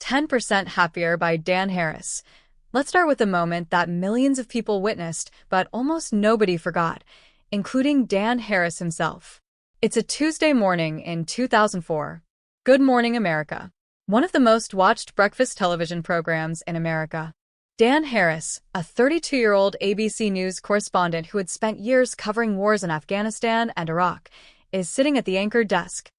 10% Happier by Dan Harris. Let's start with a moment that millions of people witnessed, but almost nobody forgot, including Dan Harris himself. It's a Tuesday morning in 2004. Good Morning America, one of the most watched breakfast television programs in America. Dan Harris, a 32-year-old ABC News correspondent who had spent years covering wars in Afghanistan and Iraq, is sitting at the anchor desk,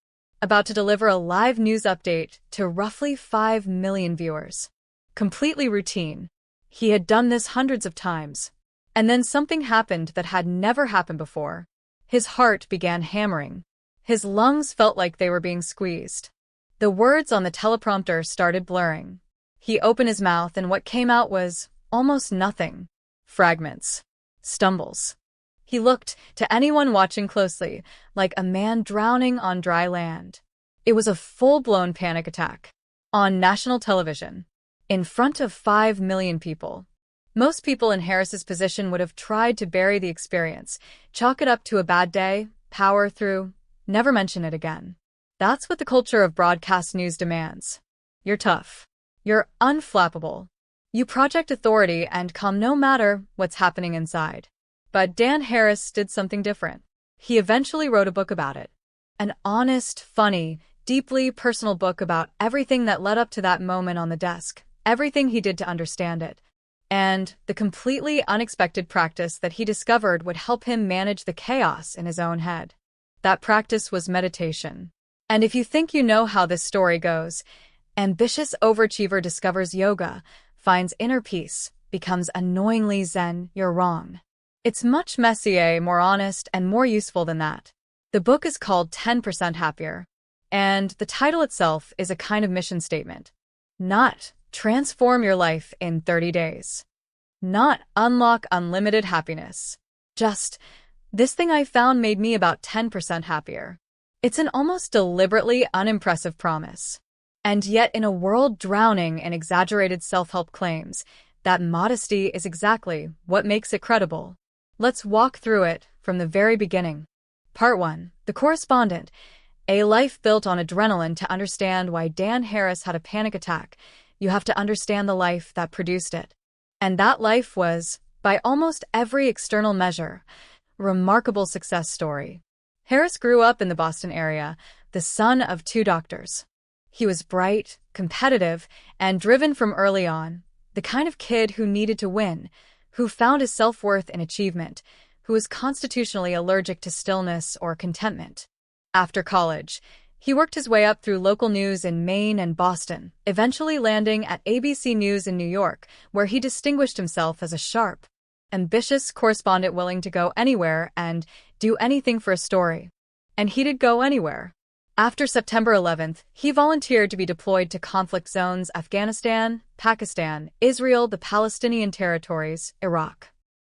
about to deliver a live news update to roughly 5 million viewers. Completely routine. He had done this hundreds of times. And then something happened that had never happened before. His heart began hammering. His lungs felt like they were being squeezed. The words on the teleprompter started blurring. He opened his mouth and what came out was almost nothing. Fragments. Stumbles. He looked, to anyone watching closely, like a man drowning on dry land. It was a full-blown panic attack. On national television. In front of 5 million people. Most people in Harris's position would have tried to bury the experience, chalk it up to a bad day, power through, never mention it again. That's what the culture of broadcast news demands. You're tough. You're unflappable. You project authority and calm no matter what's happening inside. But Dan Harris did something different. He eventually wrote a book about it. An honest, funny, deeply personal book about everything that led up to that moment on the desk, everything he did to understand it, and the completely unexpected practice that he discovered would help him manage the chaos in his own head. That practice was meditation. And if you think you know how this story goes, ambitious overachiever discovers yoga, finds inner peace, becomes annoyingly zen, you're wrong. It's much messier, more honest, and more useful than that. The book is called 10% Happier, and the title itself is a kind of mission statement. Not transform your life in 30 days. Not unlock unlimited happiness. Just, this thing I found made me about 10% happier. It's an almost deliberately unimpressive promise. And yet, in a world drowning in exaggerated self-help claims, that modesty is exactly what makes it credible. Let's walk through it from the very beginning. Part 1. The Correspondent. A life built on adrenaline. To understand why Dan Harris had a panic attack, you have to understand the life that produced it. And that life was, by almost every external measure, a remarkable success story. Harris grew up in the Boston area, the son of 2 doctors. He was bright, competitive, and driven from early on, the kind of kid who needed to win, who found his self-worth in achievement, who was constitutionally allergic to stillness or contentment. After college, he worked his way up through local news in Maine and Boston, eventually landing at ABC News in New York, where he distinguished himself as a sharp, ambitious correspondent willing to go anywhere and do anything for a story. And he did go anywhere. After September 11th, he volunteered to be deployed to conflict zones Afghanistan, Pakistan, Israel, the Palestinian territories, Iraq.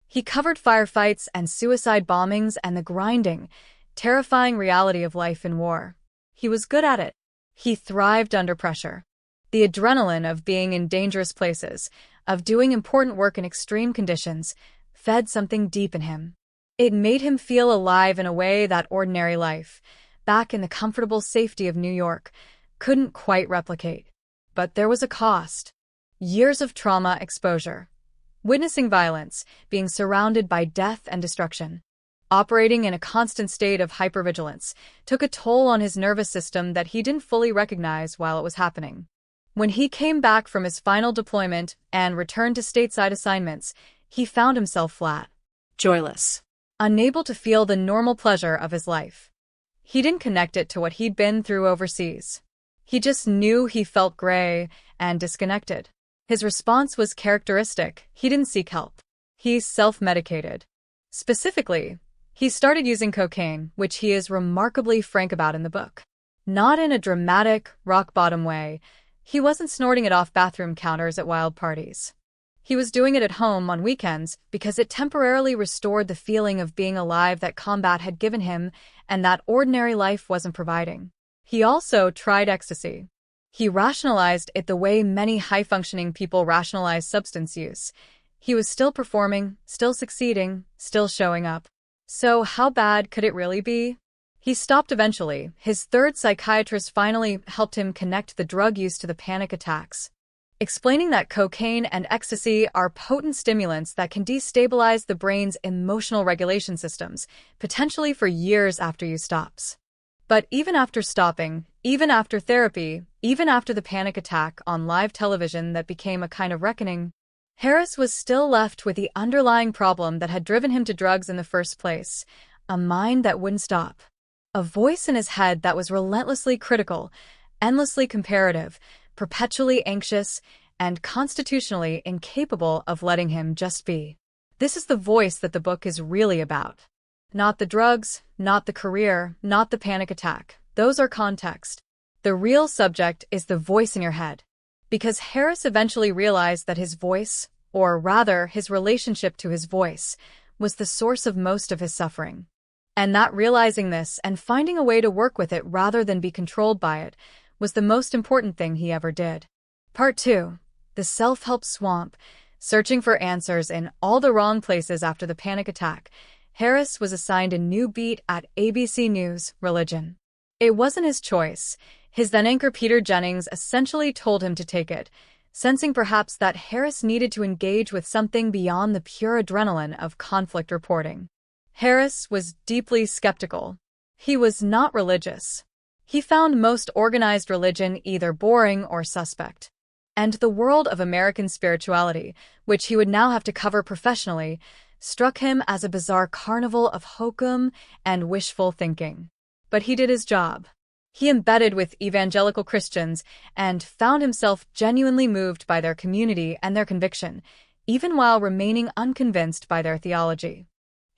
He covered firefights and suicide bombings and the grinding, terrifying reality of life in war. He was good at it. He thrived under pressure. The adrenaline of being in dangerous places, of doing important work in extreme conditions, fed something deep in him. It made him feel alive in a way that ordinary life, back in the comfortable safety of New York, couldn't quite replicate. But there was a cost. Years of trauma exposure. Witnessing violence, being surrounded by death and destruction. Operating in a constant state of hypervigilance took a toll on his nervous system that he didn't fully recognize while it was happening. When he came back from his final deployment and returned to stateside assignments, he found himself flat. Joyless. Unable to feel the normal pleasure of his life. He didn't connect it to what he'd been through overseas. He just knew he felt gray and disconnected. His response was characteristic. He didn't seek help. He self-medicated. Specifically, he started using cocaine, which he is remarkably frank about in the book. Not in a dramatic, rock-bottom way. He wasn't snorting it off bathroom counters at wild parties. He was doing it at home on weekends because it temporarily restored the feeling of being alive that combat had given him and that ordinary life wasn't providing. He also tried ecstasy. He rationalized it the way many high-functioning people rationalize substance use. He was still performing, still succeeding, still showing up. So how bad could it really be? He stopped eventually. His third psychiatrist finally helped him connect the drug use to the panic attacks, explaining that cocaine and ecstasy are potent stimulants that can destabilize the brain's emotional regulation systems, potentially for years after you stops. But even after stopping, even after therapy, even after the panic attack on live television that became a kind of reckoning, Harris was still left with the underlying problem that had driven him to drugs in the first place, a mind that wouldn't stop. A voice in his head that was relentlessly critical, endlessly comparative, perpetually anxious, and constitutionally incapable of letting him just be. This is the voice that the book is really about. Not the drugs, not the career, not the panic attack. Those are context. The real subject is the voice in your head. Because Harris eventually realized that his voice, or rather his relationship to his voice, was the source of most of his suffering. And that realizing this and finding a way to work with it rather than be controlled by it was the most important thing he ever did. Part 2. The Self-Help Swamp. Searching for answers in all the wrong places after the panic attack, Harris was assigned a new beat at ABC News, Religion. It wasn't his choice. His then-anchor Peter Jennings essentially told him to take it, sensing perhaps that Harris needed to engage with something beyond the pure adrenaline of conflict reporting. Harris was deeply skeptical. He was not religious. He found most organized religion either boring or suspect. And the world of American spirituality, which he would now have to cover professionally, struck him as a bizarre carnival of hokum and wishful thinking. But he did his job. He embedded with evangelical Christians and found himself genuinely moved by their community and their conviction, even while remaining unconvinced by their theology.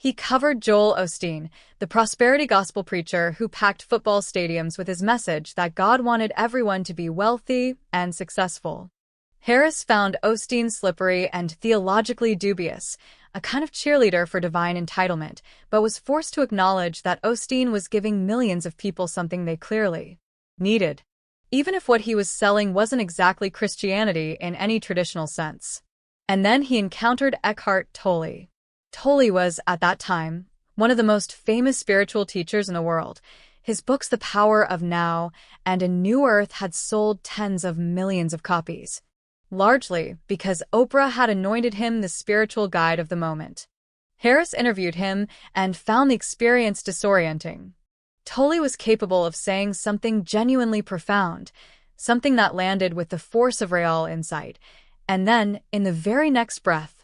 He covered Joel Osteen, the prosperity gospel preacher who packed football stadiums with his message that God wanted everyone to be wealthy and successful. Harris found Osteen slippery and theologically dubious, a kind of cheerleader for divine entitlement, but was forced to acknowledge that Osteen was giving millions of people something they clearly needed, even if what he was selling wasn't exactly Christianity in any traditional sense. And then he encountered Eckhart Tolle. Tolle was, at that time, one of the most famous spiritual teachers in the world. His books The Power of Now and A New Earth had sold tens of millions of copies, largely because Oprah had anointed him the spiritual guide of the moment. Harris interviewed him and found the experience disorienting. Tolle was capable of saying something genuinely profound, something that landed with the force of real insight, and then, in the very next breath,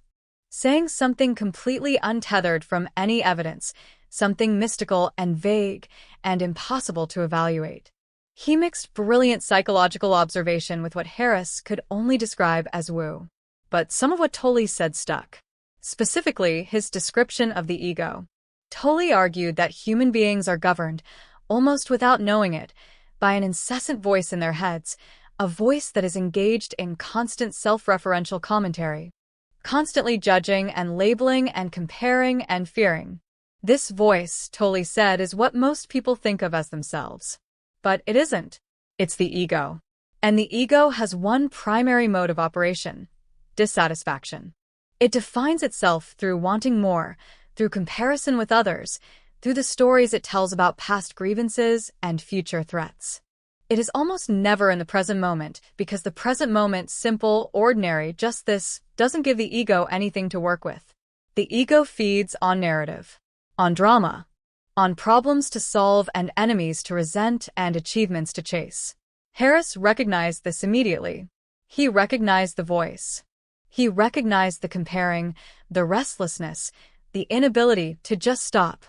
saying something completely untethered from any evidence, something mystical and vague and impossible to evaluate. He mixed brilliant psychological observation with what Harris could only describe as woo. But some of what Tolle said stuck. Specifically, his description of the ego. Tolle argued that human beings are governed, almost without knowing it, by an incessant voice in their heads, a voice that is engaged in constant self-referential commentary, constantly judging and labeling and comparing and fearing. This voice, Tolle said, is what most people think of as themselves. But it isn't. It's the ego. And the ego has one primary mode of operation: dissatisfaction. It defines itself through wanting more, through comparison with others, through the stories it tells about past grievances and future threats. It is almost never in the present moment, because the present moment, simple, ordinary, just this, doesn't give the ego anything to work with. The ego feeds on narrative, on drama, on problems to solve and enemies to resent and achievements to chase. Harris recognized this immediately. He recognized the voice. He recognized the comparing, the restlessness, the inability to just stop.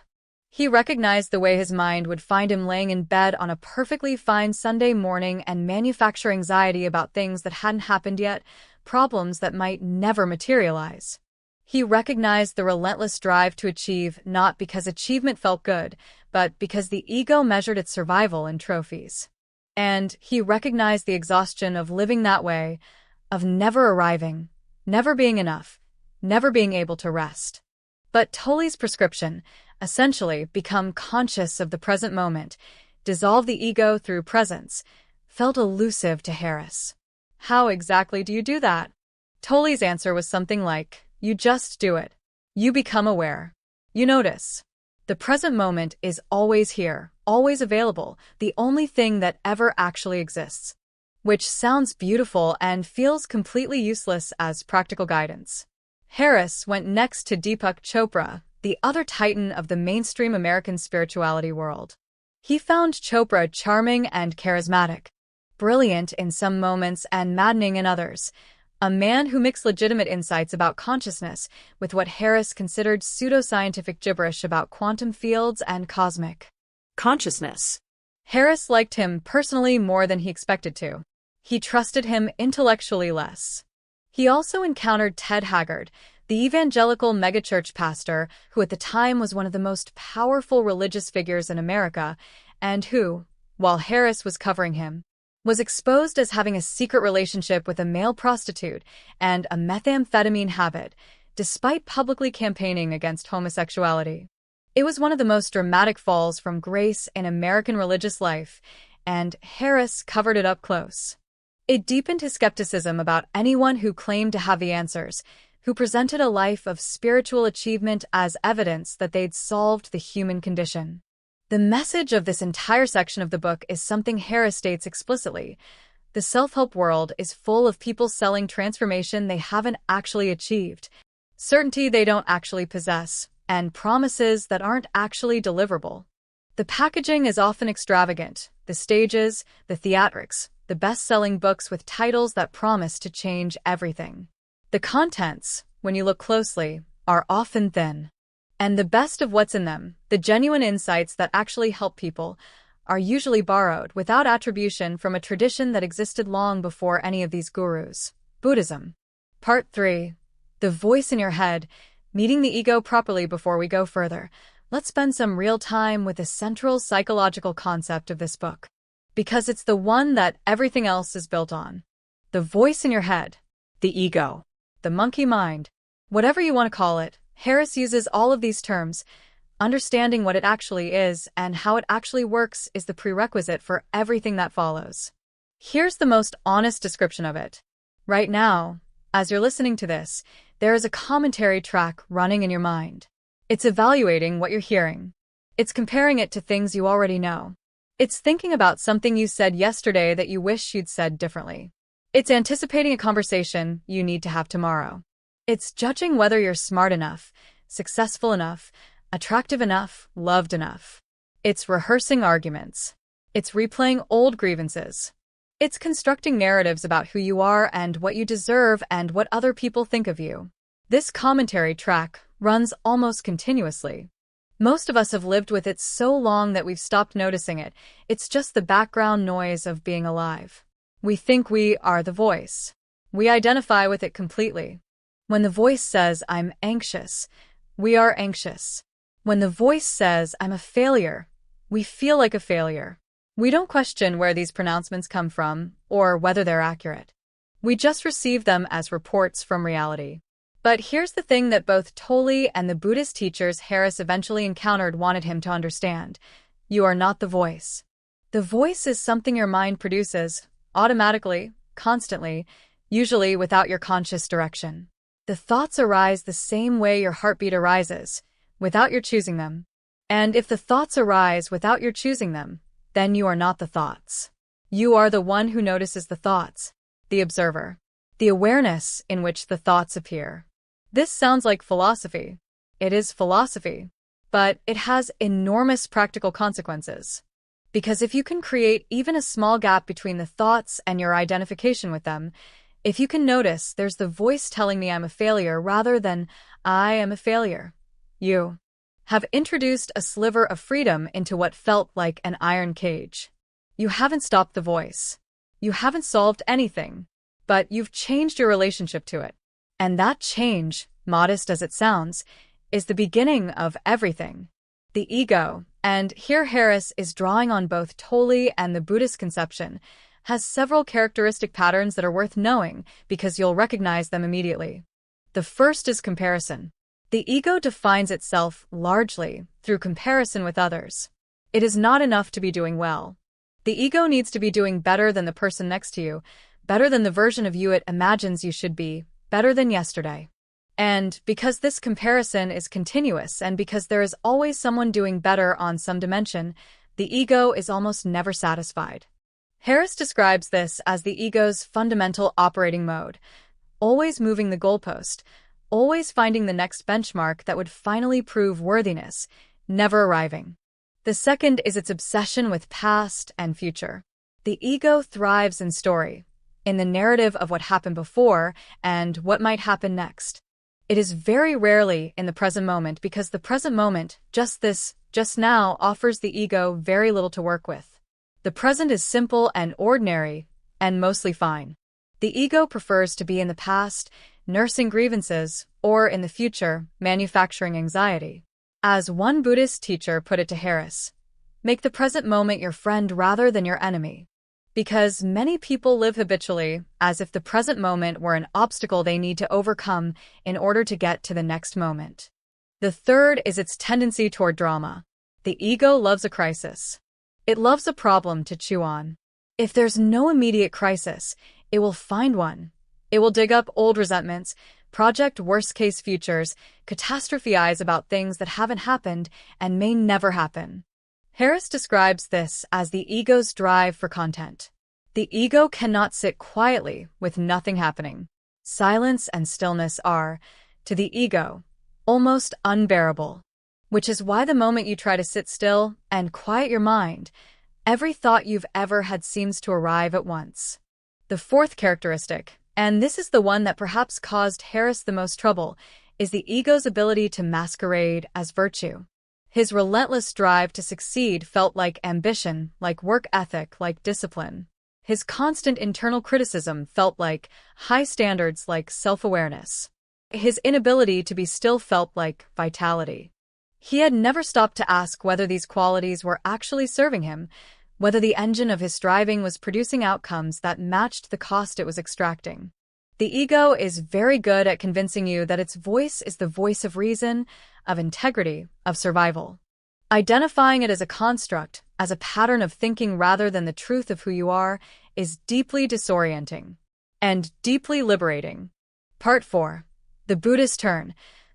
He recognized the way his mind would find him laying in bed on a perfectly fine Sunday morning and manufacture anxiety about things that hadn't happened yet, problems that might never materialize. He recognized the relentless drive to achieve, not because achievement felt good, but because the ego measured its survival in trophies. And he recognized the exhaustion of living that way, of never arriving, never being enough, never being able to rest. But Tolle's prescription, essentially become conscious of the present moment, dissolve the ego through presence, felt elusive to Harris. How exactly do you do that? Tolle's answer was something like, you just do it. You become aware. You notice. The present moment is always here, always available, the only thing that ever actually exists. Which sounds beautiful and feels completely useless as practical guidance. Harris went next to Deepak Chopra, the other titan of the mainstream American spirituality world. He found Chopra charming and charismatic, brilliant in some moments and maddening in others, a man who mixed legitimate insights about consciousness with what Harris considered pseudoscientific gibberish about quantum fields and cosmic consciousness. Harris liked him personally more than he expected to. He trusted him intellectually less. He also encountered Ted Haggard, the evangelical megachurch pastor who at the time was one of the most powerful religious figures in America and who, while Harris was covering him, was exposed as having a secret relationship with a male prostitute and a methamphetamine habit, despite publicly campaigning against homosexuality. It was one of the most dramatic falls from grace in American religious life, and Harris covered it up close. It deepened his skepticism about anyone who claimed to have the answers, who presented a life of spiritual achievement as evidence that they'd solved the human condition. The message of this entire section of the book is something Harris states explicitly. The self-help world is full of people selling transformation they haven't actually achieved, certainty they don't actually possess, and promises that aren't actually deliverable. The packaging is often extravagant, the stages, the theatrics, the best-selling books with titles that promise to change everything. The contents, when you look closely, are often thin. And the best of what's in them, the genuine insights that actually help people, are usually borrowed without attribution from a tradition that existed long before any of these gurus. Buddhism. Part 3. The voice in your head, meeting the ego properly. Before we go further, let's spend some real time with the central psychological concept of this book, because it's the one that everything else is built on. The voice in your head, the ego, the monkey mind, whatever you want to call it. Harris uses all of these terms. Understanding what it actually is and how it actually works is the prerequisite for everything that follows. Here's the most honest description of it. Right now, as you're listening to this, there is a commentary track running in your mind. It's evaluating what you're hearing. It's comparing it to things you already know. It's thinking about something you said yesterday that you wish you'd said differently. It's anticipating a conversation you need to have tomorrow. It's judging whether you're smart enough, successful enough, attractive enough, loved enough. It's rehearsing arguments. It's replaying old grievances. It's constructing narratives about who you are and what you deserve and what other people think of you. This commentary track runs almost continuously. Most of us have lived with it so long that we've stopped noticing it. It's just the background noise of being alive. We think we are the voice. We identify with it completely. When the voice says, "I'm anxious," we are anxious. When the voice says, "I'm a failure," we feel like a failure. We don't question where these pronouncements come from or whether they're accurate. We just receive them as reports from reality. But here's the thing that both Tolle and the Buddhist teachers Harris eventually encountered wanted him to understand. You are not the voice. The voice is something your mind produces, automatically, constantly, usually without your conscious direction. The thoughts arise the same way your heartbeat arises, without your choosing them. And if the thoughts arise without your choosing them, then you are not the thoughts. You are the one who notices the thoughts, the observer, the awareness in which the thoughts appear. This sounds like philosophy. It is philosophy, but it has enormous practical consequences. Because if you can create even a small gap between the thoughts and your identification with them, if you can notice there's the voice telling me I'm a failure rather than I am a failure, you have introduced a sliver of freedom into what felt like an iron cage. You haven't stopped the voice. You haven't solved anything, but you've changed your relationship to it. And that change, modest as it sounds, is the beginning of everything. The ego, and here Harris is drawing on both Tolle and the Buddhist conception, has several characteristic patterns that are worth knowing because you'll recognize them immediately. The first is comparison. The ego defines itself largely through comparison with others. It is not enough to be doing well. The ego needs to be doing better than the person next to you, better than the version of you it imagines you should be, better than yesterday. And because this comparison is continuous and because there is always someone doing better on some dimension, The ego is almost never satisfied. Harris describes this as the ego's fundamental operating mode, always moving the goalpost, always finding the next benchmark that would finally prove worthiness, never arriving. The second is its obsession with past and future. The ego thrives in story, in the narrative of what happened before and what might happen next. It is very rarely in the present moment because the present moment, just now, offers the ego very little to work with. The present is simple and ordinary, and mostly fine. The ego prefers to be in the past, nursing grievances, or in the future, manufacturing anxiety. As one Buddhist teacher put it to Harris, make the present moment your friend rather than your enemy. Because many people live habitually as if the present moment were an obstacle they need to overcome in order to get to the next moment. The third is its tendency toward drama. The ego loves a crisis. It loves a problem to chew on. If there's no immediate crisis, it will find one. It will dig up old resentments, project worst-case futures, catastrophize about things that haven't happened and may never happen. Harris describes this as the ego's drive for content. The ego cannot sit quietly with nothing happening. Silence and stillness are, to the ego, almost unbearable. Which is why the moment you try to sit still and quiet your mind, every thought you've ever had seems to arrive at once. The fourth characteristic, and this is the one that perhaps caused Harris the most trouble, is the ego's ability to masquerade as virtue. His relentless drive to succeed felt like ambition, like work ethic, like discipline. His constant internal criticism felt like high standards, like self-awareness. His inability to be still felt like vitality. He had never stopped to ask whether these qualities were actually serving him, whether the engine of his striving was producing outcomes that matched the cost it was extracting. The ego is very good at convincing you that its voice is the voice of reason, of integrity, of survival. Identifying it as a construct, as a pattern of thinking rather than the truth of who you are, is deeply disorienting and deeply liberating. Part 4. The Buddhist Turn.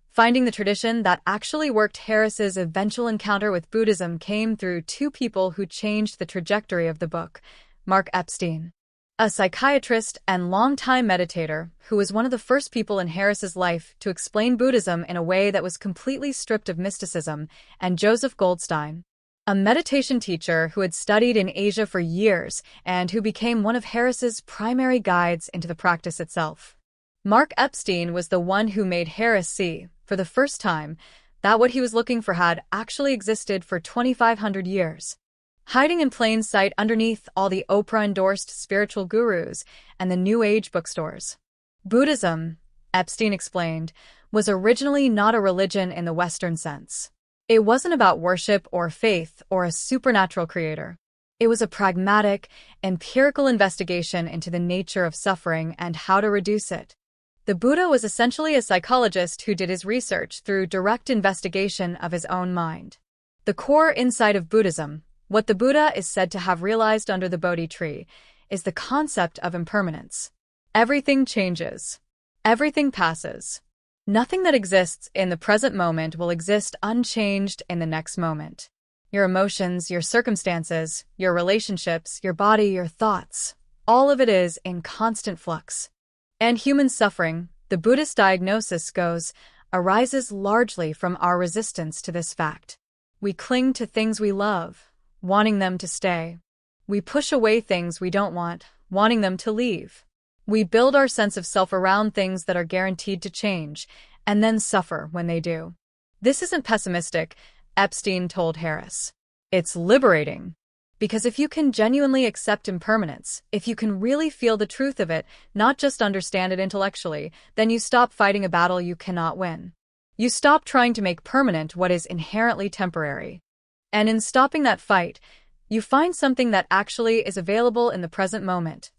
Finding the tradition that actually worked. Harris's eventual encounter with Buddhism came through two people who changed the trajectory of the book. Mark Epstein, a psychiatrist and longtime meditator who was one of the first people in Harris's life to explain Buddhism in a way that was completely stripped of mysticism, and Joseph Goldstein, a meditation teacher who had studied in Asia for years and who became one of Harris's primary guides into the practice itself. Mark Epstein was the one who made Harris see, for the first time, that what he was looking for had actually existed for 2,500 years. Hiding in plain sight underneath all the Oprah-endorsed spiritual gurus and the New Age bookstores. Buddhism, Epstein explained, was originally not a religion in the Western sense. It wasn't about worship or faith or a supernatural creator. It was a pragmatic, empirical investigation into the nature of suffering and how to reduce it. The Buddha was essentially a psychologist who did his research through direct investigation of his own mind. The core insight of Buddhism, what the Buddha is said to have realized under the Bodhi tree, is the concept of impermanence. Everything changes. Everything passes. Nothing that exists in the present moment will exist unchanged in the next moment. Your emotions, your circumstances, your relationships, your body, your thoughts, all of it is in constant flux. And human suffering, the Buddhist diagnosis goes, arises largely from our resistance to this fact. We cling to things we love, wanting them to stay. We push away things we don't want, wanting them to leave. We build our sense of self around things that are guaranteed to change, and then suffer when they do. This isn't pessimistic, Epstein told Harris. It's liberating. Because if you can genuinely accept impermanence, if you can really feel the truth of it, not just understand it intellectually, then you stop fighting a battle you cannot win. You stop trying to make permanent what is inherently temporary. And in stopping that fight, you find something that actually is available in the present moment.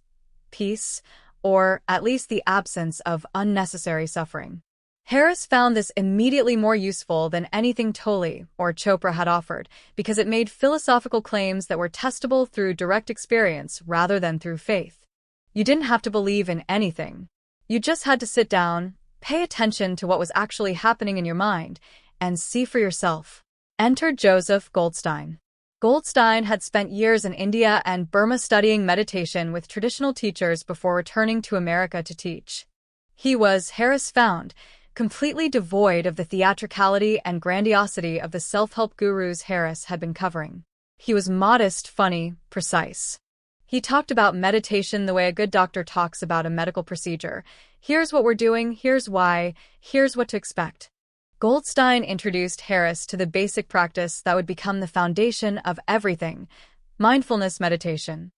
Peace, or at least the absence of unnecessary suffering. Harris found this immediately more useful than anything Tolle or Chopra had offered because it made philosophical claims that were testable through direct experience rather than through faith. You didn't have to believe in anything. You just had to sit down, pay attention to what was actually happening in your mind, and see for yourself. Enter Joseph Goldstein. Goldstein had spent years in India and Burma studying meditation with traditional teachers before returning to America to teach. He was, Harris found, completely devoid of the theatricality and grandiosity of the self-help gurus Harris had been covering. He was modest, funny, precise. He talked about meditation the way a good doctor talks about a medical procedure. Here's what we're doing, here's why, here's what to expect. Goldstein introduced Harris to the basic practice that would become the foundation of everything, mindfulness meditation.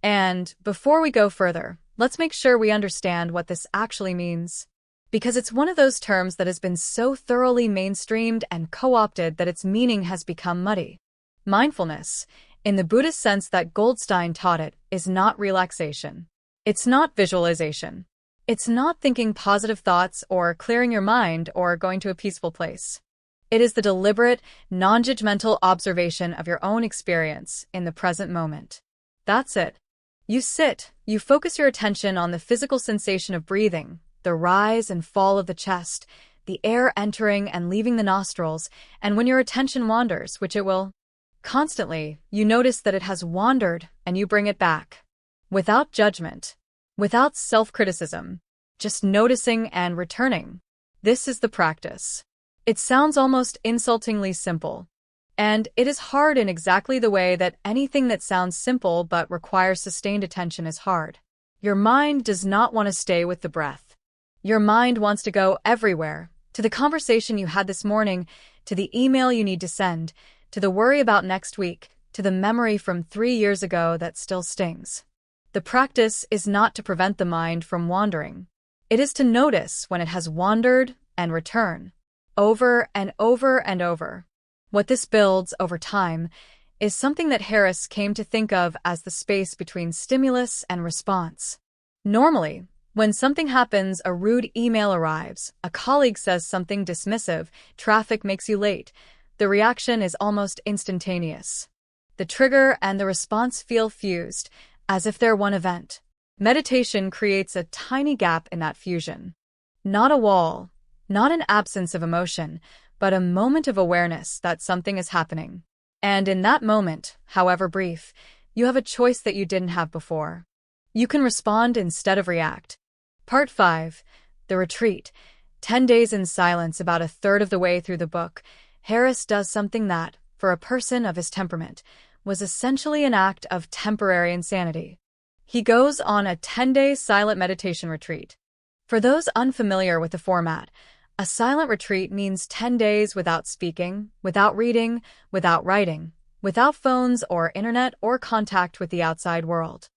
And before we go further, let's make sure we understand what this actually means. Because it's one of those terms that has been so thoroughly mainstreamed and co-opted that its meaning has become muddy. Mindfulness, in the Buddhist sense that Goldstein taught it, is not relaxation. It's not visualization. It's not thinking positive thoughts or clearing your mind or going to a peaceful place. It is the deliberate, non-judgmental observation of your own experience in the present moment. That's it. You sit, you focus your attention on the physical sensation of breathing, the rise and fall of the chest, the air entering and leaving the nostrils, and when your attention wanders, which it will, constantly, you notice that it has wandered and you bring it back. Without judgment. Without self-criticism, just noticing and returning. This is the practice. It sounds almost insultingly simple. And it is hard in exactly the way that anything that sounds simple but requires sustained attention is hard. Your mind does not want to stay with the breath. Your mind wants to go everywhere, to the conversation you had this morning, to the email you need to send, to the worry about next week, to the memory from 3 years ago that still stings. The practice is not to prevent the mind from wandering. It is to notice when it has wandered and return, over and over and over. What this builds over time is something that Harris came to think of as the space between stimulus and response. Normally, when something happens, a rude email arrives, a colleague says something dismissive, traffic makes you late, the reaction is almost instantaneous. The trigger and the response feel fused, as if they're one event. Meditation creates a tiny gap in that fusion. Not a wall, not an absence of emotion, but a moment of awareness that something is happening. And in that moment, however brief, you have a choice that you didn't have before. You can respond instead of react. Part 5. The Retreat. 10 days in silence. About a third of the way through the book, Harris does something that, for a person of his temperament, was essentially an act of temporary insanity. He goes on a 10-day silent meditation retreat. For those unfamiliar with the format, a silent retreat means 10 days without speaking, without reading, without writing, without phones or internet or contact with the outside world.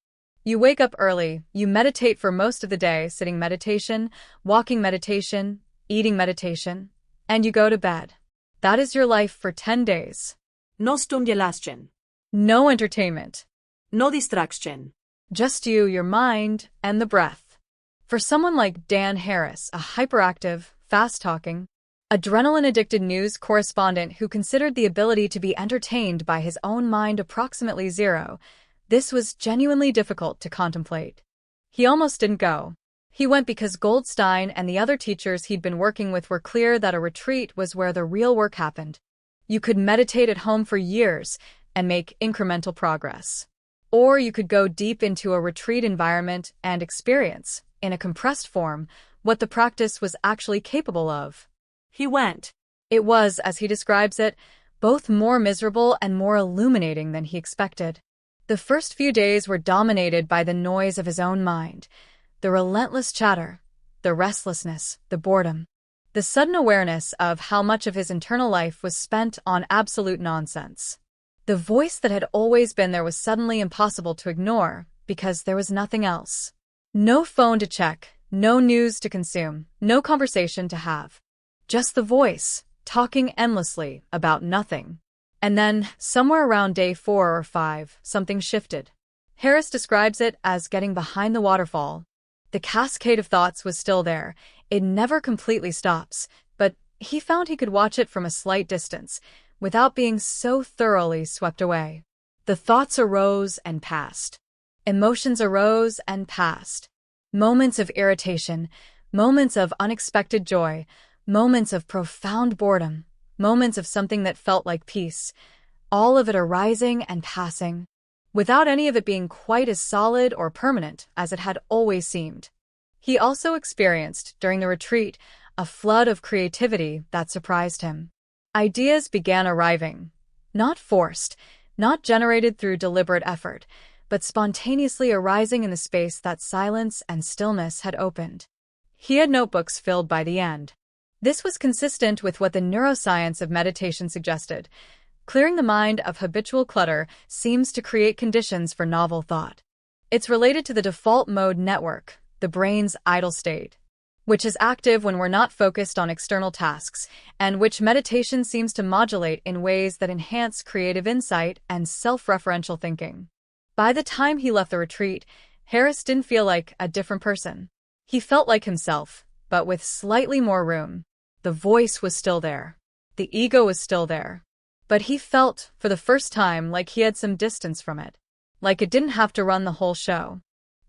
You wake up early, you meditate for most of the day, sitting meditation, walking meditation, eating meditation, and you go to bed. That is your life for 10 days. No stimulation. No entertainment. No distraction. Just you, your mind, and the breath. For someone like Dan Harris, a hyperactive, fast-talking, adrenaline-addicted news correspondent who considered the ability to be entertained by his own mind approximately zero, this was genuinely difficult to contemplate. He almost didn't go. He went because Goldstein and the other teachers he'd been working with were clear that a retreat was where the real work happened. You could meditate at home for years and make incremental progress. Or you could go deep into a retreat environment and experience, in a compressed form, what the practice was actually capable of. He went. It was, as he describes it, both more miserable and more illuminating than he expected. The first few days were dominated by the noise of his own mind, the relentless chatter, the restlessness, the boredom, the sudden awareness of how much of his internal life was spent on absolute nonsense. The voice that had always been there was suddenly impossible to ignore because there was nothing else. No phone to check, no news to consume, no conversation to have. Just the voice, talking endlessly about nothing. And then, somewhere around day 4 or 5, something shifted. Harris describes it as getting behind the waterfall. The cascade of thoughts was still there. It never completely stops, but he found he could watch it from a slight distance, without being so thoroughly swept away. The thoughts arose and passed. Emotions arose and passed. Moments of irritation, moments of unexpected joy, moments of profound boredom, moments of something that felt like peace. all of it arising and passing, without any of it being quite as solid or permanent as it had always seemed. He also experienced, during the retreat, a flood of creativity that surprised him. Ideas began arriving, not forced, not generated through deliberate effort, but spontaneously arising in the space that silence and stillness had opened. He had notebooks filled by the end. This was consistent with what the neuroscience of meditation suggested. Clearing the mind of habitual clutter seems to create conditions for novel thought. It's related to the default mode network, the brain's idle state, which is active when we're not focused on external tasks, and which meditation seems to modulate in ways that enhance creative insight and self-referential thinking. By the time he left the retreat, Harris didn't feel like a different person. He felt like himself, but with slightly more room. The voice was still there. The ego was still there. But he felt, for the first time, like he had some distance from it. Like it didn't have to run the whole show.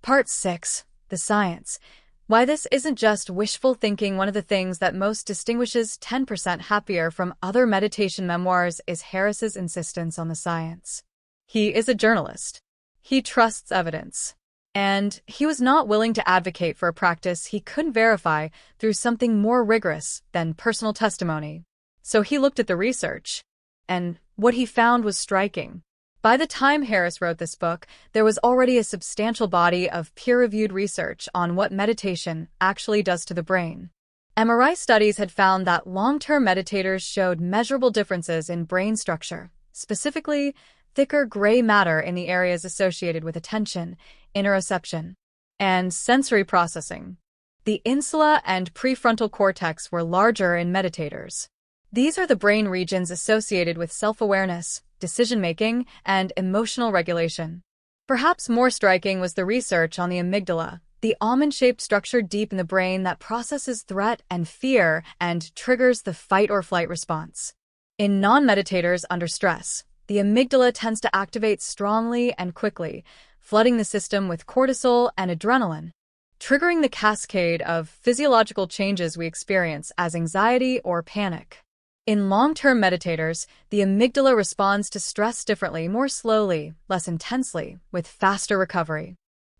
Part 6. The Science. Why this isn't just wishful thinking. One of the things that most distinguishes 10% Happier from other meditation memoirs is Harris's insistence on the science. He is a journalist. He trusts evidence. And he was not willing to advocate for a practice he couldn't verify through something more rigorous than personal testimony. So he looked at the research. And what he found was striking. By the time Harris wrote this book, there was already a substantial body of peer-reviewed research on what meditation actually does to the brain. MRI studies had found that long-term meditators showed measurable differences in brain structure, specifically thicker gray matter in the areas associated with attention, interoception, and sensory processing. The insula and prefrontal cortex were larger in meditators. These are the brain regions associated with self-awareness, decision-making, and emotional regulation. Perhaps more striking was the research on the amygdala, the almond-shaped structure deep in the brain that processes threat and fear and triggers the fight-or-flight response. In non-meditators under stress, the amygdala tends to activate strongly and quickly, flooding the system with cortisol and adrenaline, triggering the cascade of physiological changes we experience as anxiety or panic. In long-term meditators, the amygdala responds to stress differently, more slowly, less intensely, with faster recovery.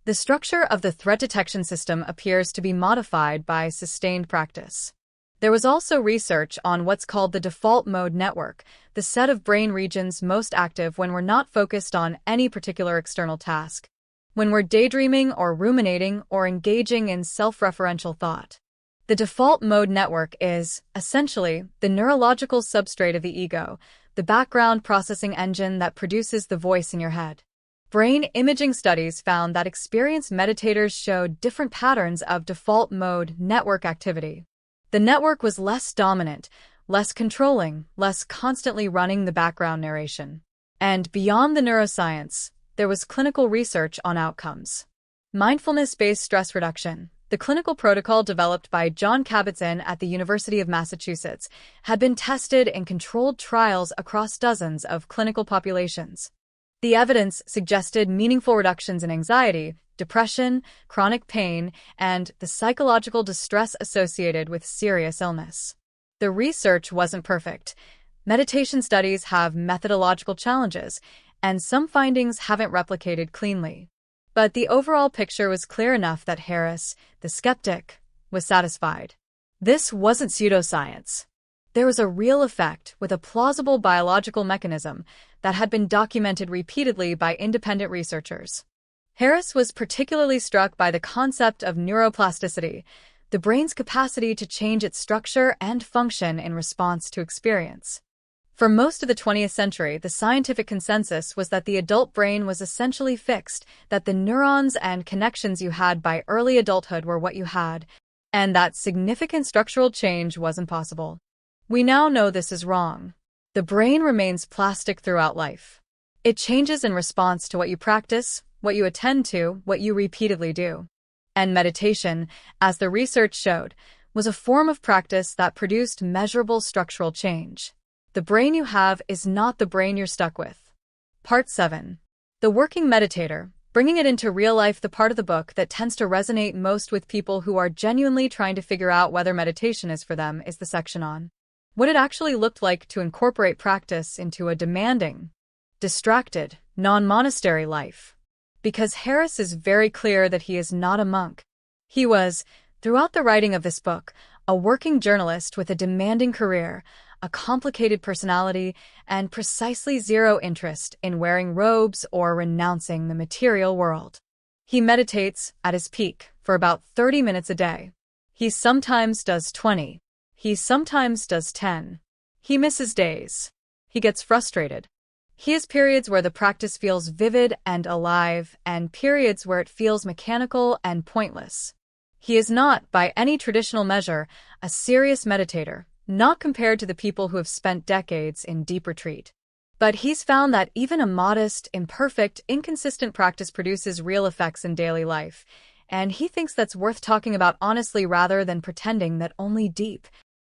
The structure of the threat detection system appears to be modified by sustained practice. There was also research on what's called the default mode network, the set of brain regions most active when we're not focused on any particular external task, when we're daydreaming or ruminating or engaging in self-referential thought. The default mode network is, essentially, the neurological substrate of the ego, the background processing engine that produces the voice in your head. Brain imaging studies found that experienced meditators showed different patterns of default mode network activity. The network was less dominant, less controlling, less constantly running the background narration. And beyond the neuroscience, there was clinical research on outcomes. Mindfulness-based stress reduction. The clinical protocol developed by John Kabat-Zinn at the University of Massachusetts had been tested in controlled trials across dozens of clinical populations. The evidence suggested meaningful reductions in anxiety, depression, chronic pain, and the psychological distress associated with serious illness. The research wasn't perfect. Meditation studies have methodological challenges, and some findings haven't replicated cleanly. But the overall picture was clear enough that Harris, the skeptic, was satisfied. This wasn't pseudoscience. There was a real effect with a plausible biological mechanism that had been documented repeatedly by independent researchers. Harris was particularly struck by the concept of neuroplasticity, the brain's capacity to change its structure and function in response to experience. For most of the 20th century, the scientific consensus was that the adult brain was essentially fixed, that the neurons and connections you had by early adulthood were what you had, and that significant structural change wasn't possible. We now know this is wrong. The brain remains plastic throughout life. It changes in response to what you practice, what you attend to, what you repeatedly do. And meditation, as the research showed, was a form of practice that produced measurable structural change. The brain you have is not the brain you're stuck with. Part 7. The Working Meditator, bringing it into real life. The part of the book that tends to resonate most with people who are genuinely trying to figure out whether meditation is for them is the section on what it actually looked like to incorporate practice into a demanding, distracted, non-monastery life. Because Harris is very clear that he is not a monk. He was, throughout the writing of this book, a working journalist with a demanding career, a complicated personality, and precisely zero interest in wearing robes or renouncing the material world. He meditates, at his peak, for about 30 minutes a day. He sometimes does 20. He sometimes does 10. He misses days. He gets frustrated. He has periods where the practice feels vivid and alive, and periods where it feels mechanical and pointless. He is not, by any traditional measure, a serious meditator, not compared to the people who have spent decades in deep retreat. But he's found that even a modest, imperfect, inconsistent practice produces real effects in daily life, and he thinks that's worth talking about honestly rather than pretending that only deep,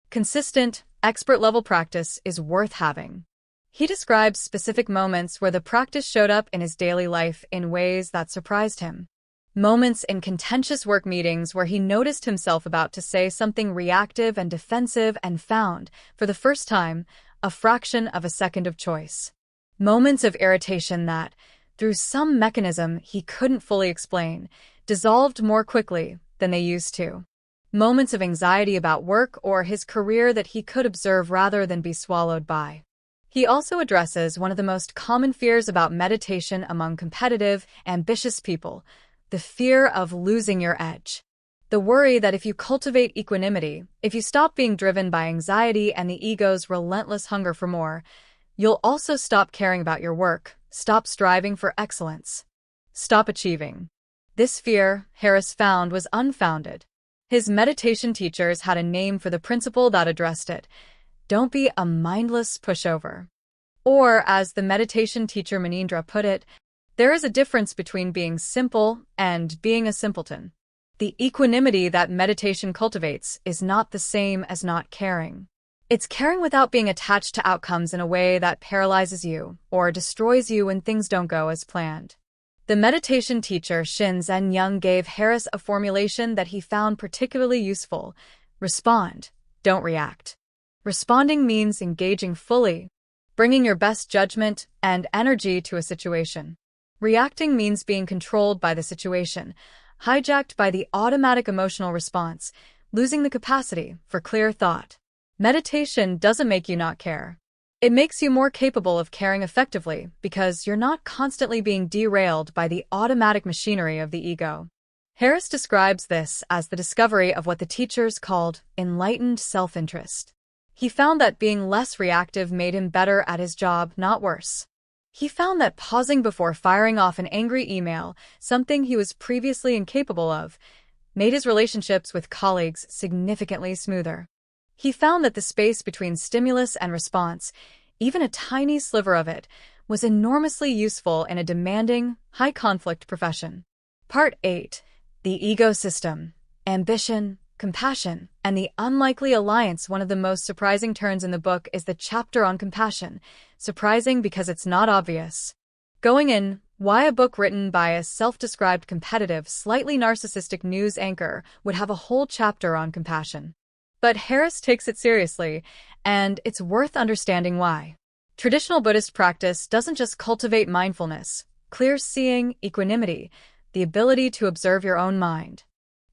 consistent, expert-level practice is worth having. He describes specific moments where the practice showed up in his daily life in ways that surprised him. Moments in contentious work meetings where he noticed himself about to say something reactive and defensive and found, for the first time, a fraction of a second of choice. Moments of irritation that, through some mechanism he couldn't fully explain, dissolved more quickly than they used to. Moments of anxiety about work or his career that he could observe rather than be swallowed by. He also addresses one of the most common fears about meditation among competitive, ambitious people, the fear of losing your edge. The worry that if you cultivate equanimity, if you stop being driven by anxiety and the ego's relentless hunger for more, you'll also stop caring about your work, stop striving for excellence, stop achieving. This fear, Harris found, was unfounded. His meditation teachers had a name for the principle that addressed it. Don't be a mindless pushover. Or, as the meditation teacher Manindra put it, there is a difference between being simple and being a simpleton. The equanimity that meditation cultivates is not the same as not caring. It's caring without being attached to outcomes in a way that paralyzes you or destroys you when things don't go as planned. The meditation teacher Shin Zen Young gave Harris a formulation that he found particularly useful. Respond, don't react. Responding means engaging fully, bringing your best judgment and energy to a situation. Reacting means being controlled by the situation, hijacked by the automatic emotional response, losing the capacity for clear thought. Meditation doesn't make you not care. It makes you more capable of caring effectively because you're not constantly being derailed by the automatic machinery of the ego. Harris describes this as the discovery of what the teachers called enlightened self-interest. He found that being less reactive made him better at his job, not worse. He found that pausing before firing off an angry email, something he was previously incapable of, made his relationships with colleagues significantly smoother. He found that the space between stimulus and response, even a tiny sliver of it, was enormously useful in a demanding, high-conflict profession. Part 8. The Ego System, Ambition, Compassion, and the Unlikely Alliance. One of the most surprising turns in the book is the chapter on compassion, surprising because it's not obvious. Going in, why a book written by a self-described competitive, slightly narcissistic news anchor would have a whole chapter on compassion. But Harris takes it seriously, and it's worth understanding why. Traditional Buddhist practice doesn't just cultivate mindfulness, clear seeing, equanimity, the ability to observe your own mind.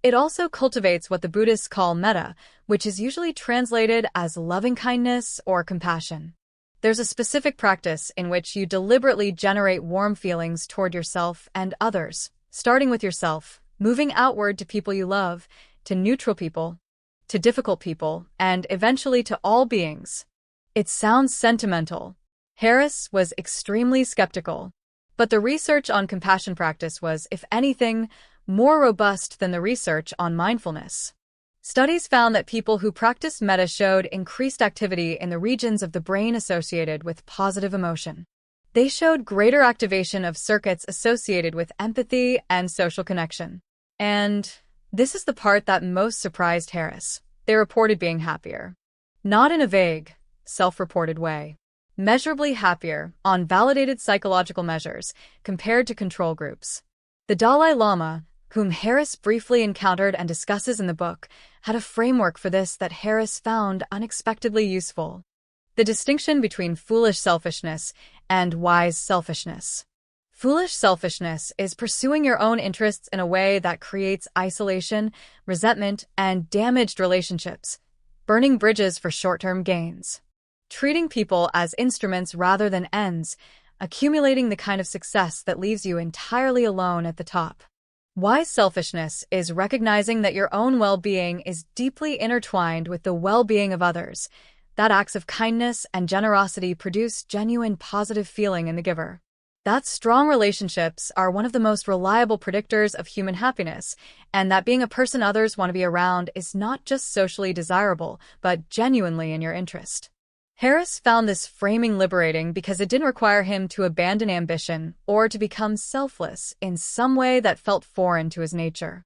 It also cultivates what the Buddhists call metta, which is usually translated as loving-kindness or compassion. There's a specific practice in which you deliberately generate warm feelings toward yourself and others, starting with yourself, moving outward to people you love, to neutral people, to difficult people, and eventually to all beings. It sounds sentimental. Harris was extremely skeptical. But the research on compassion practice was, if anything, more robust than the research on mindfulness. Studies found that people who practiced metta showed increased activity in the regions of the brain associated with positive emotion. They showed greater activation of circuits associated with empathy and social connection. And this is the part that most surprised Harris. They reported being happier. Not in a vague, self-reported way. Measurably happier on validated psychological measures compared to control groups. The Dalai Lama, whom Harris briefly encountered and discusses in the book, had a framework for this that Harris found unexpectedly useful. The distinction between foolish selfishness and wise selfishness. Foolish selfishness is pursuing your own interests in a way that creates isolation, resentment, and damaged relationships, burning bridges for short-term gains. Treating people as instruments rather than ends, accumulating the kind of success that leaves you entirely alone at the top. Wise selfishness is recognizing that your own well-being is deeply intertwined with the well-being of others, that acts of kindness and generosity produce genuine positive feeling in the giver. That strong relationships are one of the most reliable predictors of human happiness, and that being a person others want to be around is not just socially desirable, but genuinely in your interest. Harris found this framing liberating because it didn't require him to abandon ambition or to become selfless in some way that felt foreign to his nature.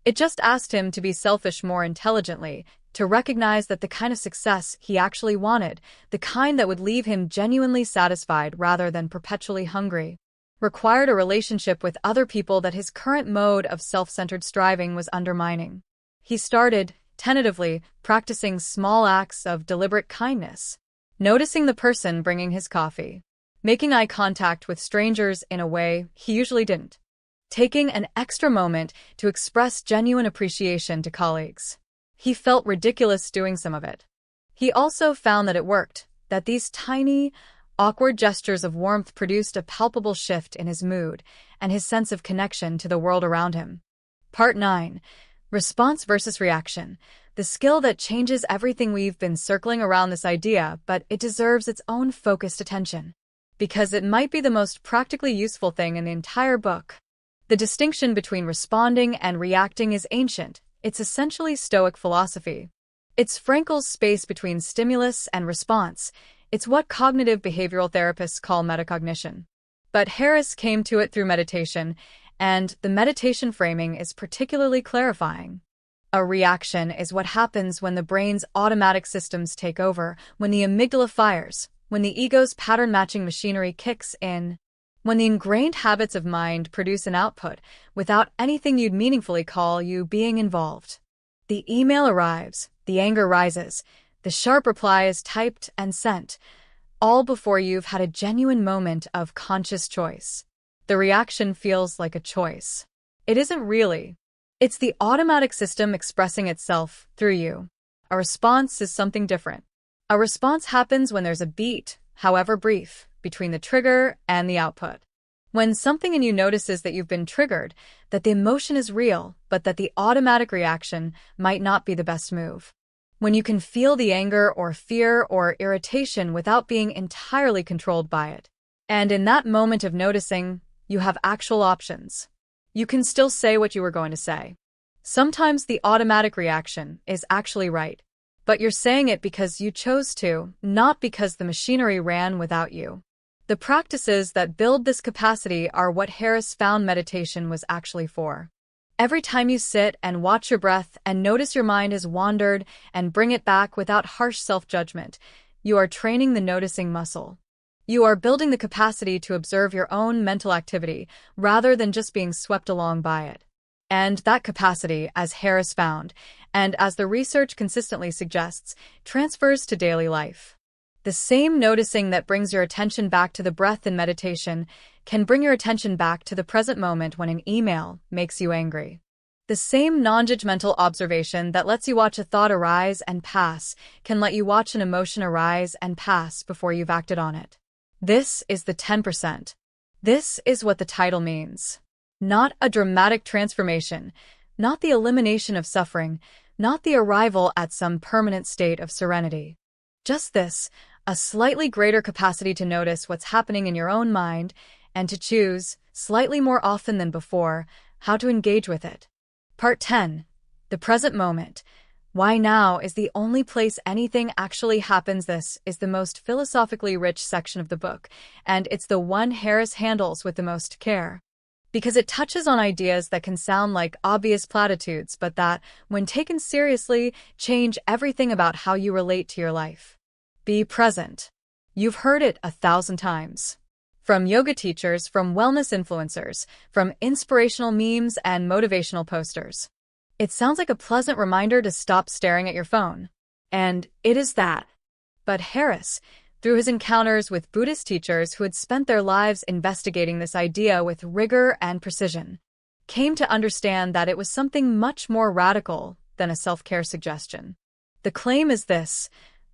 It just asked him to be selfish more intelligently, to recognize that the kind of success he actually wanted, the kind that would leave him genuinely satisfied rather than perpetually hungry, required a relationship with other people that his current mode of self-centered striving was undermining. He started, tentatively, practicing small acts of deliberate kindness, noticing the person bringing his coffee, making eye contact with strangers in a way he usually didn't, taking an extra moment to express genuine appreciation to colleagues. He felt ridiculous doing some of it. He also found that it worked, that these tiny, awkward gestures of warmth produced a palpable shift in his mood and his sense of connection to the world around him. Part 9. Response versus reaction. The skill that changes everything. We've been circling around this idea, but it deserves its own focused attention, because it might be the most practically useful thing in the entire book. The distinction between responding and reacting is ancient. It's essentially Stoic philosophy. It's Frankl's space between stimulus and response. It's what cognitive behavioral therapists call metacognition. But Harris came to it through meditation, and the meditation framing is particularly clarifying. A reaction is what happens when the brain's automatic systems take over, when the amygdala fires, when the ego's pattern-matching machinery kicks in, when the ingrained habits of mind produce an output without anything you'd meaningfully call you being involved. The email arrives, the anger rises, the sharp reply is typed and sent, all before you've had a genuine moment of conscious choice. The reaction feels like a choice. It isn't really. It's the automatic system expressing itself through you. A response is something different. A response happens when there's a beat, however brief, between the trigger and the output. When something in you notices that you've been triggered, that the emotion is real, but that the automatic reaction might not be the best move. When you can feel the anger or fear or irritation without being entirely controlled by it. And in that moment of noticing, you have actual options. You can still say what you were going to say. Sometimes the automatic reaction is actually right, but you're saying it because you chose to, not because the machinery ran without you. The practices that build this capacity are what Harris found meditation was actually for. Every time you sit and watch your breath and notice your mind has wandered and bring it back without harsh self-judgment, you are training the noticing muscle. You are building the capacity to observe your own mental activity rather than just being swept along by it. And that capacity, as Harris found, and as the research consistently suggests, transfers to daily life. The same noticing that brings your attention back to the breath in meditation can bring your attention back to the present moment when an email makes you angry. The same non-judgmental observation that lets you watch a thought arise and pass can let you watch an emotion arise and pass before you've acted on it. This is the 10%. This is what the title means. Not a dramatic transformation, not the elimination of suffering, not the arrival at some permanent state of serenity. Just this, a slightly greater capacity to notice what's happening in your own mind and to choose, slightly more often than before, how to engage with it. Part 10. The present moment. Why now is the only place anything actually happens. This is the most philosophically rich section of the book, and it's the one Harris handles with the most care. Because it touches on ideas that can sound like obvious platitudes, but that, when taken seriously, change everything about how you relate to your life. Be present. You've heard it 1,000 times. From yoga teachers, from wellness influencers, from inspirational memes and motivational posters. It sounds like a pleasant reminder to stop staring at your phone. And it is that. But Harris, through his encounters with Buddhist teachers who had spent their lives investigating this idea with rigor and precision, came to understand that it was something much more radical than a self-care suggestion. The claim is this: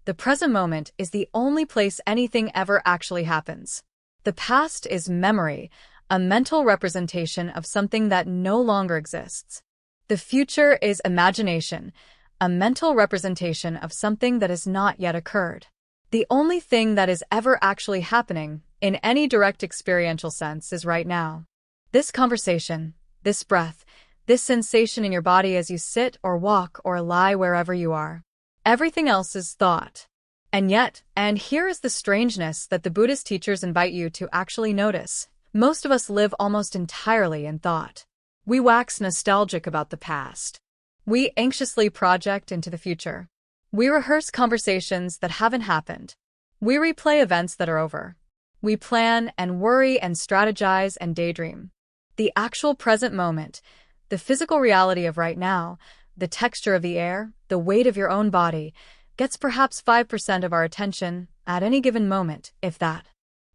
the present moment is the only place anything ever actually happens. The past is memory, a mental representation of something that no longer exists. The future is imagination, a mental representation of something that has not yet occurred. The only thing that is ever actually happening, in any direct experiential sense, is right now. This conversation, this breath, this sensation in your body as you sit or walk or lie wherever you are. Everything else is thought. And yet, and here is the strangeness that the Buddhist teachers invite you to actually notice, most of us live almost entirely in thought. We wax nostalgic about the past. We anxiously project into the future. We rehearse conversations that haven't happened. We replay events that are over. We plan and worry and strategize and daydream. The actual present moment, the physical reality of right now, the texture of the air, the weight of your own body, gets perhaps 5% of our attention at any given moment, if that.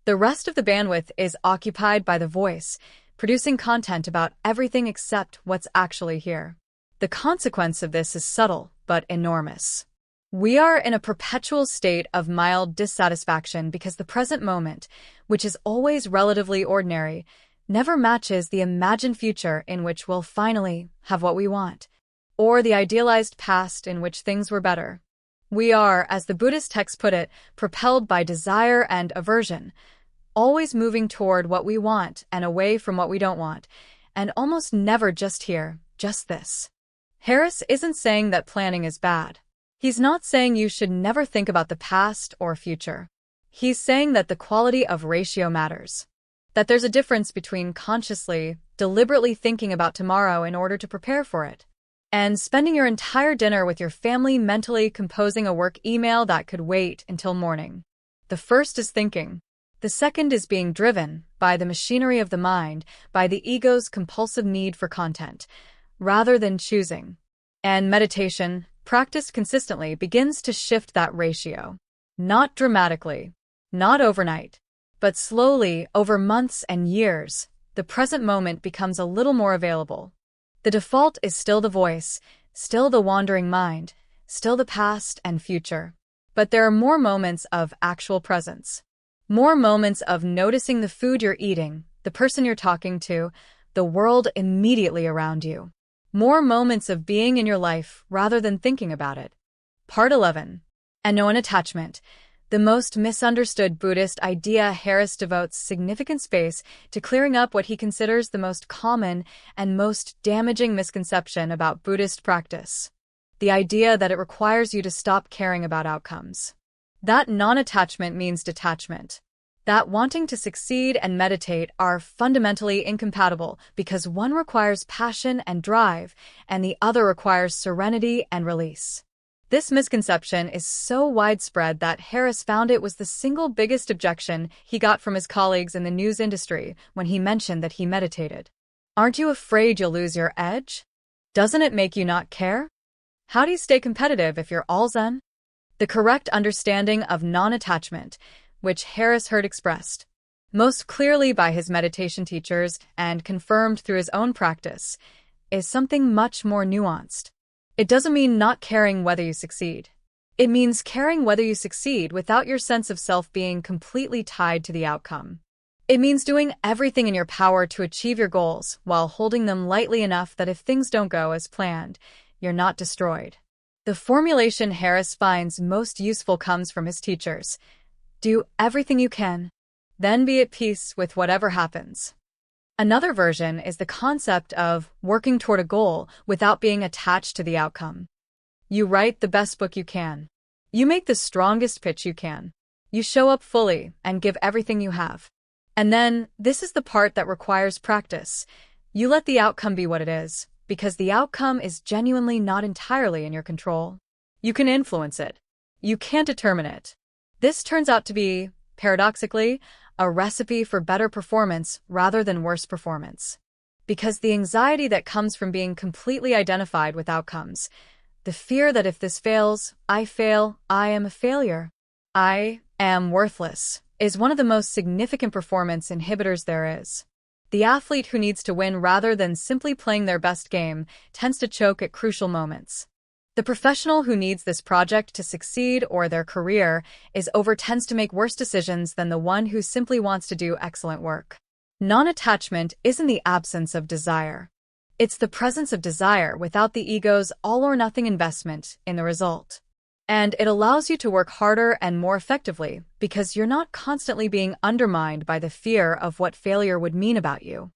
The rest of the bandwidth is occupied by the voice, producing content about everything except what's actually here. The consequence of this is subtle but enormous. We are in a perpetual state of mild dissatisfaction because the present moment, which is always relatively ordinary, never matches the imagined future in which we'll finally have what we want, or the idealized past in which things were better. We are, as the Buddhist texts put it, propelled by desire and aversion, always moving toward what we want and away from what we don't want, and almost never just here, just this. Harris isn't saying that planning is bad. He's not saying you should never think about the past or future. He's saying that the quality of ratio matters. That there's a difference between consciously, deliberately thinking about tomorrow in order to prepare for it, and spending your entire dinner with your family mentally composing a work email that could wait until morning. The first is thinking. The second is being driven by the machinery of the mind, by the ego's compulsive need for content, rather than choosing. And meditation, practiced consistently, begins to shift that ratio. Not dramatically, not overnight, but slowly, over months and years, the present moment becomes a little more available. The default is still the voice, still the wandering mind, still the past and future. But there are more moments of actual presence. More moments of noticing the food you're eating, the person you're talking to, the world immediately around you. More moments of being in your life rather than thinking about it. Part 11. And no attachment. The most misunderstood Buddhist idea. Harris devotes significant space to clearing up what he considers the most common and most damaging misconception about Buddhist practice. The idea that it requires you to stop caring about outcomes. That non-attachment means detachment. That wanting to succeed and meditate are fundamentally incompatible because one requires passion and drive, and the other requires serenity and release. This misconception is so widespread that Harris found it was the single biggest objection he got from his colleagues in the news industry when he mentioned that he meditated. Aren't you afraid you'll lose your edge? Doesn't it make you not care? How do you stay competitive if you're all Zen? The correct understanding of non-attachment, which Harris heard expressed most clearly by his meditation teachers and confirmed through his own practice, is something much more nuanced. It doesn't mean not caring whether you succeed. It means caring whether you succeed without your sense of self being completely tied to the outcome. It means doing everything in your power to achieve your goals while holding them lightly enough that if things don't go as planned, you're not destroyed. The formulation Harris finds most useful comes from his teachers. Do everything you can, then be at peace with whatever happens. Another version is the concept of working toward a goal without being attached to the outcome. You write the best book you can. You make the strongest pitch you can. You show up fully and give everything you have. And then, this is the part that requires practice. You let the outcome be what it is, because the outcome is genuinely not entirely in your control. You can influence it. You can't determine it. This turns out to be, paradoxically, a recipe for better performance rather than worse performance. Because the anxiety that comes from being completely identified with outcomes, the fear that if this fails, I fail, I am a failure, I am worthless, is one of the most significant performance inhibitors there is. The athlete who needs to win rather than simply playing their best game tends to choke at crucial moments. The professional who needs this project to succeed or their career tends to make worse decisions than the one who simply wants to do excellent work. Non-attachment isn't the absence of desire. It's the presence of desire without the ego's all-or-nothing investment in the result. And it allows you to work harder and more effectively because you're not constantly being undermined by the fear of what failure would mean about you.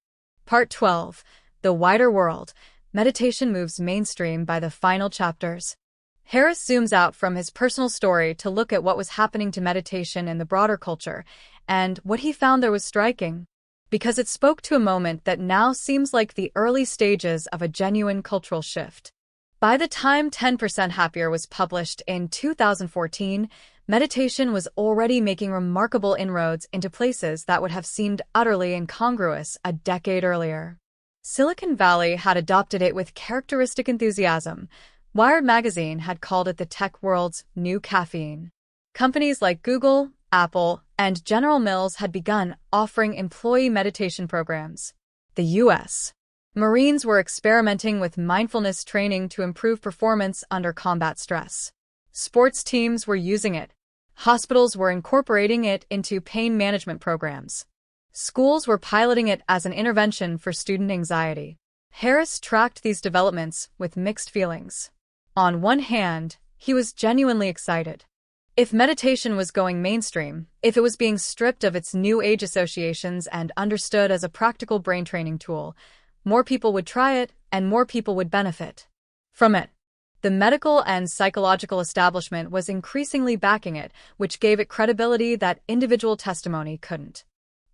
Part 12. The Wider World. Meditation moves mainstream by the final chapters. Harris zooms out from his personal story to look at what was happening to meditation in the broader culture, and what he found there was striking, because it spoke to a moment that now seems like the early stages of a genuine cultural shift. By the time 10% Happier was published in 2014, meditation was already making remarkable inroads into places that would have seemed utterly incongruous a decade earlier. Silicon Valley had adopted it with characteristic enthusiasm. Wired magazine had called it the tech world's new caffeine. Companies like Google, Apple, and General Mills had begun offering employee meditation programs. The U.S. Marines were experimenting with mindfulness training to improve performance under combat stress. Sports teams were using it. Hospitals were incorporating it into pain management programs. Schools were piloting it as an intervention for student anxiety. Harris tracked these developments with mixed feelings. On one hand, he was genuinely excited. If meditation was going mainstream, if it was being stripped of its new age associations and understood as a practical brain training tool, more people would try it and more people would benefit from it. The medical and psychological establishment was increasingly backing it, which gave it credibility that individual testimony couldn't.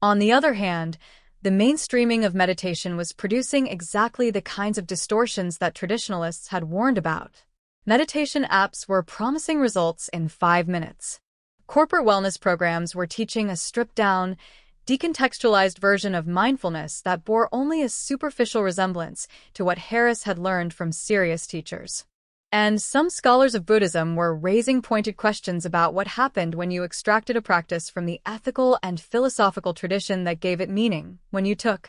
On the other hand, the mainstreaming of meditation was producing exactly the kinds of distortions that traditionalists had warned about. Meditation apps were promising results in 5 minutes. Corporate wellness programs were teaching a stripped-down, decontextualized version of mindfulness that bore only a superficial resemblance to what Harris had learned from serious teachers. And some scholars of Buddhism were raising pointed questions about what happened when you extracted a practice from the ethical and philosophical tradition that gave it meaning, when you took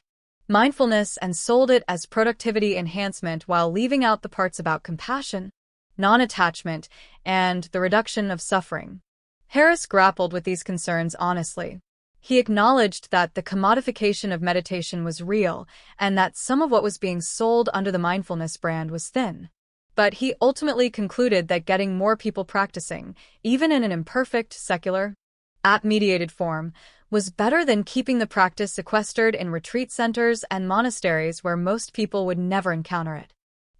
mindfulness and sold it as productivity enhancement while leaving out the parts about compassion, non-attachment, and the reduction of suffering. Harris grappled with these concerns honestly. He acknowledged that the commodification of meditation was real and that some of what was being sold under the mindfulness brand was thin. But he ultimately concluded that getting more people practicing, even in an imperfect, secular, app-mediated form, was better than keeping the practice sequestered in retreat centers and monasteries where most people would never encounter it.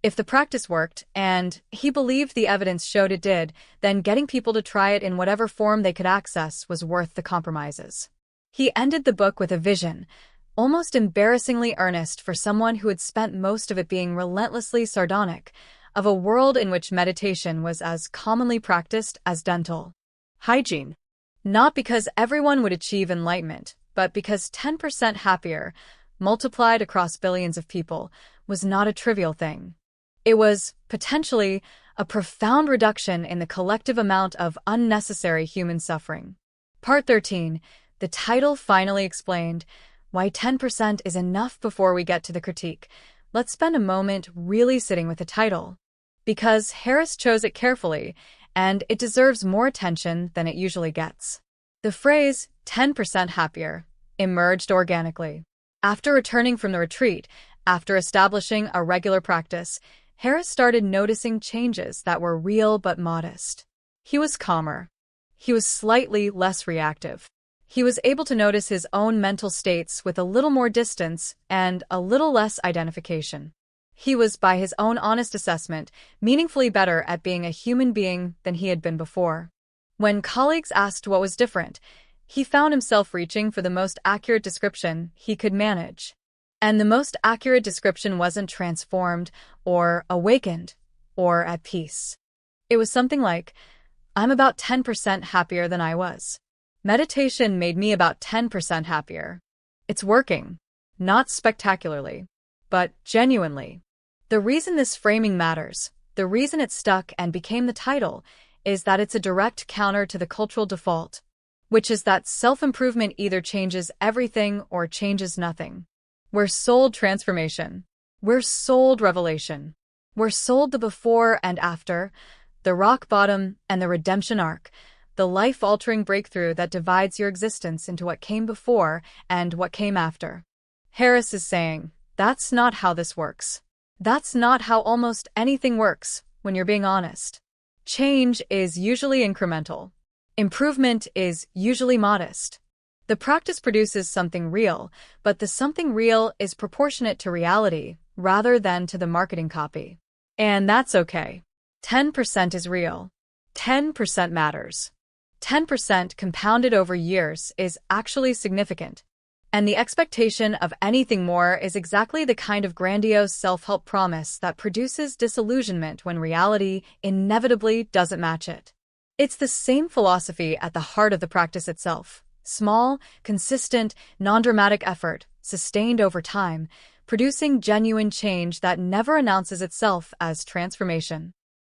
If the practice worked, and he believed the evidence showed it did, then getting people to try it in whatever form they could access was worth the compromises. He ended the book with a vision, almost embarrassingly earnest for someone who had spent most of it being relentlessly sardonic, of a world in which meditation was as commonly practiced as dental hygiene. Not because everyone would achieve enlightenment, but because 10% happier, multiplied across billions of people, was not a trivial thing. It was, potentially, a profound reduction in the collective amount of unnecessary human suffering. Part 13. The title finally explained why 10% is enough. Before we get to the critique, let's spend a moment really sitting with the title. Because Harris chose it carefully, and it deserves more attention than it usually gets. The phrase, 10% happier, emerged organically. After returning from the retreat, after establishing a regular practice, Harris started noticing changes that were real but modest. He was calmer. He was slightly less reactive. He was able to notice his own mental states with a little more distance and a little less identification. He was, by his own honest assessment, meaningfully better at being a human being than he had been before. When colleagues asked what was different, he found himself reaching for the most accurate description he could manage. And the most accurate description wasn't transformed, or awakened, or at peace. It was something like, I'm about 10% happier than I was. Meditation made me about 10% happier. It's working. Not spectacularly, but genuinely. The reason this framing matters, the reason it stuck and became the title, is that it's a direct counter to the cultural default, which is that self-improvement either changes everything or changes nothing. We're sold transformation. We're sold revelation. We're sold the before and after, the rock bottom and the redemption arc, the life-altering breakthrough that divides your existence into what came before and what came after. Harris is saying, that's not how this works. That's not how almost anything works, when you're being honest. Change is usually incremental. Improvement is usually modest. The practice produces something real, but the something real is proportionate to reality rather than to the marketing copy. And that's okay. 10% is real. 10% matters. 10% compounded over years is actually significant. And the expectation of anything more is exactly the kind of grandiose self-help promise that produces disillusionment when reality inevitably doesn't match it. It's the same philosophy at the heart of the practice itself. Small, consistent, non-dramatic effort, sustained over time, producing genuine change that never announces itself as transformation.